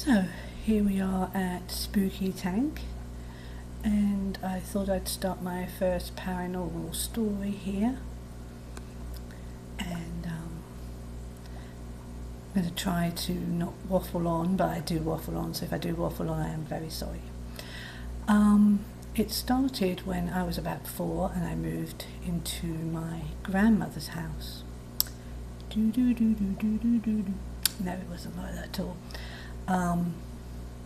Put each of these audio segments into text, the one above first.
So here we are at Spooky Tank, and I thought I'd start my first paranormal story here, and I'm going to try to not waffle on, but I do waffle on, so if I do waffle on I am very sorry. It started when I was about 4 and I moved into my grandmother's house. No, it wasn't like that at all.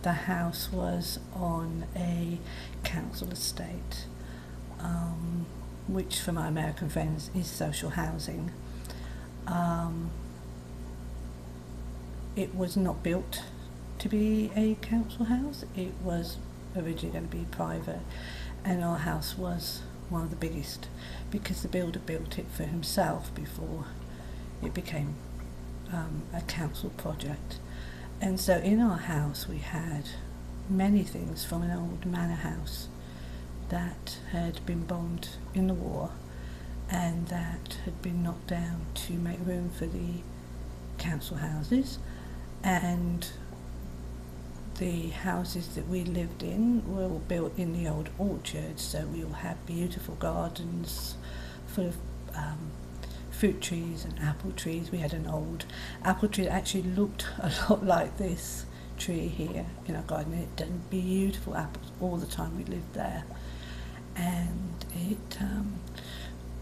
The house was on a council estate, which for my American friends is social housing. It was not built to be a council house. It was originally going to be private, and our house was one of the biggest because the builder built it for himself before it became a council project. And so in our house we had many things from an old manor house that had been bombed in the war and that had been knocked down to make room for the council houses. And the houses that we lived in were all built in the old orchards, so we all had beautiful gardens full of fruit trees and apple trees. We had an old apple tree that actually looked a lot like this tree here in our garden. It did beautiful apples all the time we lived there, and it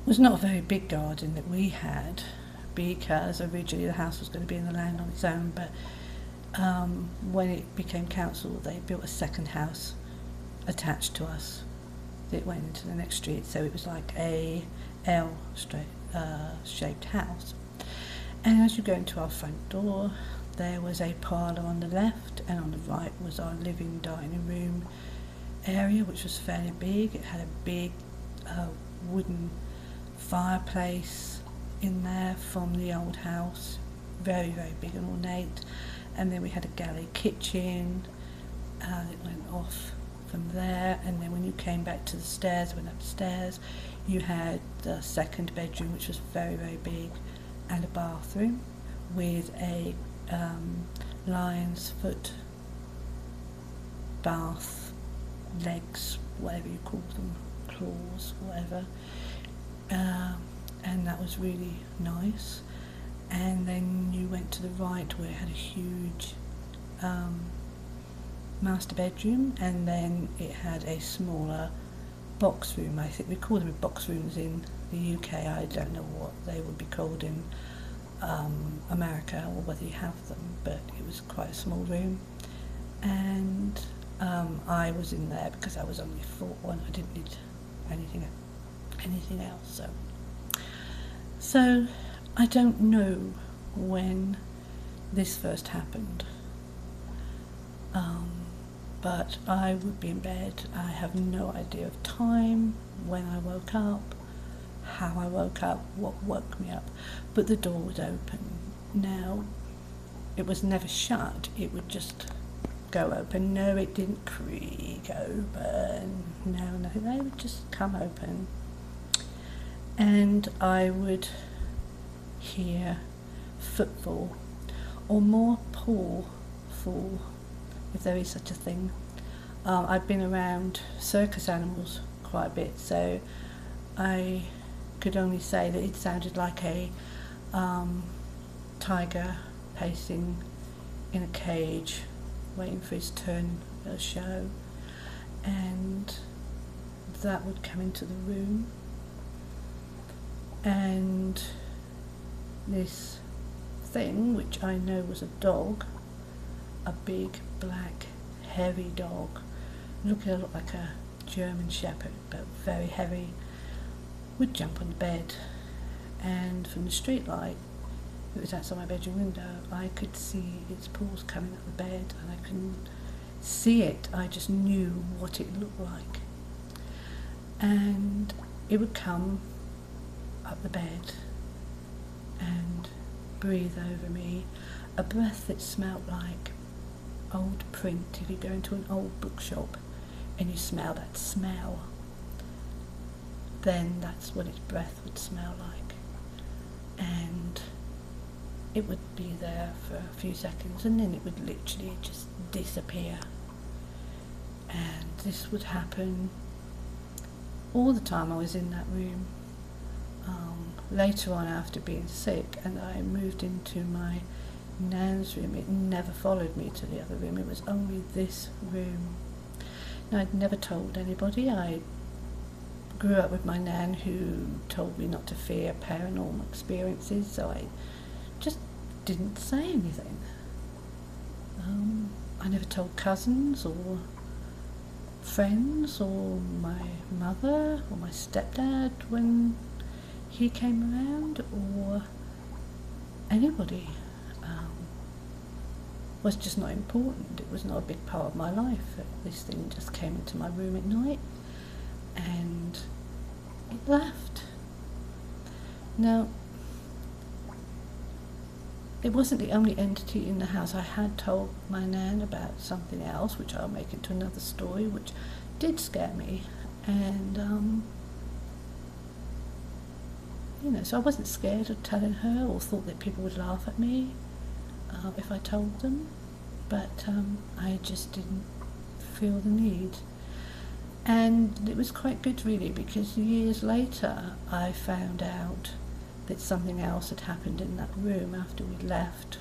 was not a very big garden that we had because originally the house was going to be in the land on its own, but when it became council they built a second house attached to us that went into the next street, so it was like a L shaped house. And as you go into our front door there was a parlour on the left, and on the right was our living dining room area, which was fairly big. It had a big wooden fireplace in there from the old house, very very big and ornate. And then we had a galley kitchen that went off from there, and then when you came back to the stairs, went upstairs, you had the second bedroom, which was very very big, and a bathroom with a lion's foot bath, legs, whatever you call them, claws, whatever, and that was really nice. And then you went to the right where it had a huge master bedroom, and then it had a smaller box room. I think we call them box rooms in the UK. I don't know what they would be called in America, or whether you have them, but it was quite a small room. And I was in there because I was only 4 and I didn't need anything else. So I don't know when this first happened, but I would be in bed. I have no idea of time, when I woke up, how I woke up, what woke me up, but the door was open. Now, it was never shut, it would just go open. No, it didn't creak open, no, nothing, they would just come open. And I would hear footfall, or more paw fall, if there is such a thing. I've been around circus animals quite a bit, so I could only say that it sounded like a tiger pacing in a cage waiting for his turn at a show, and that would come into the room. And this thing, which I know was a dog, a big black heavy dog, looking a lot like a German shepherd but very heavy, would jump on the bed, and from the street light, it was outside my bedroom window, I could see its paws coming up the bed, and I couldn't see it, I just knew what it looked like. And it would come up the bed and breathe over me, a breath that smelled like old print. If you go into an old bookshop and you smell that smell, then that's what its breath would smell like. And it would be there for a few seconds and then it would literally just disappear. And this would happen all the time I was in that room. Later on, after being sick and I moved into my nan's room, it never followed me to the other room. It was only this room. Now, I'd never told anybody. I grew up with my nan, who told me not to fear paranormal experiences, so I just didn't say anything. I never told cousins or friends or my mother or my stepdad when he came around, or anybody. Was just not important. It was not a big part of my life. This thing just came into my room at night and it left. Now, it wasn't the only entity in the house. I had told my nan about something else, which I'll make into another story, which did scare me. And, so I wasn't scared of telling her or thought that people would laugh at me if I told them. But I just didn't feel the need. And it was quite good, really, because years later I found out that something else had happened in that room after we left,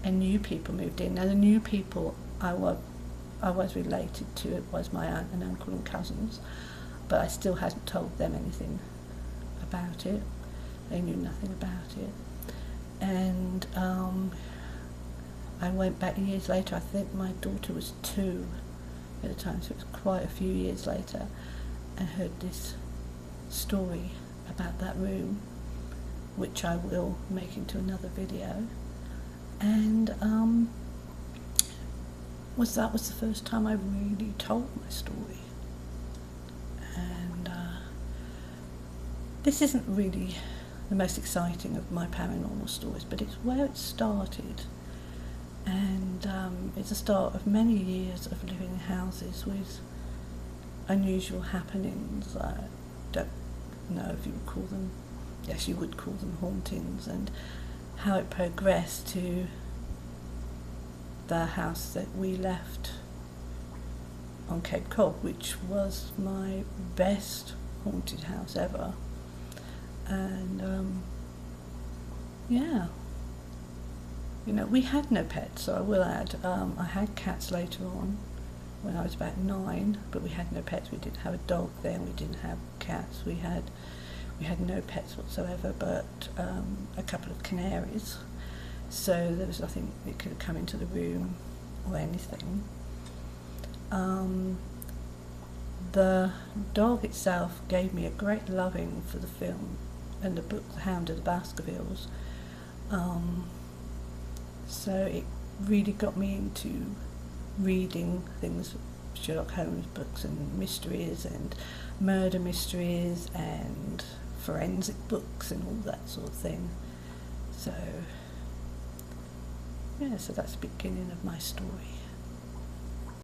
and new people moved in. Now, the new people I was related to, it was my aunt and uncle and cousins, but I still hadn't told them anything about it. They knew nothing about it. And I went back years later. I think my daughter was 2 at the time, so it was quite a few years later, and heard this story about that room, which I will make into another video. And that was the first time I really told my story. And this isn't really the most exciting of my paranormal stories, but it's where it started. And it's the start of many years of living in houses with unusual happenings. I don't know if you would call them, yes, you would call them hauntings, and how it progressed to the house that we left on Cape Cod, which was my best haunted house ever. And we had no pets, so I will add, I had cats later on when I was about 9, but we had no pets. We didn't have a dog then, we didn't have cats, we had no pets whatsoever, but a couple of canaries, so there was nothing that could have come into the room or anything. The dog itself gave me a great loving for the film and the book The Hound of the Baskervilles, so it really got me into reading things, Sherlock Holmes books and mysteries and murder mysteries and forensic books and all that sort of thing. So that's the beginning of my story.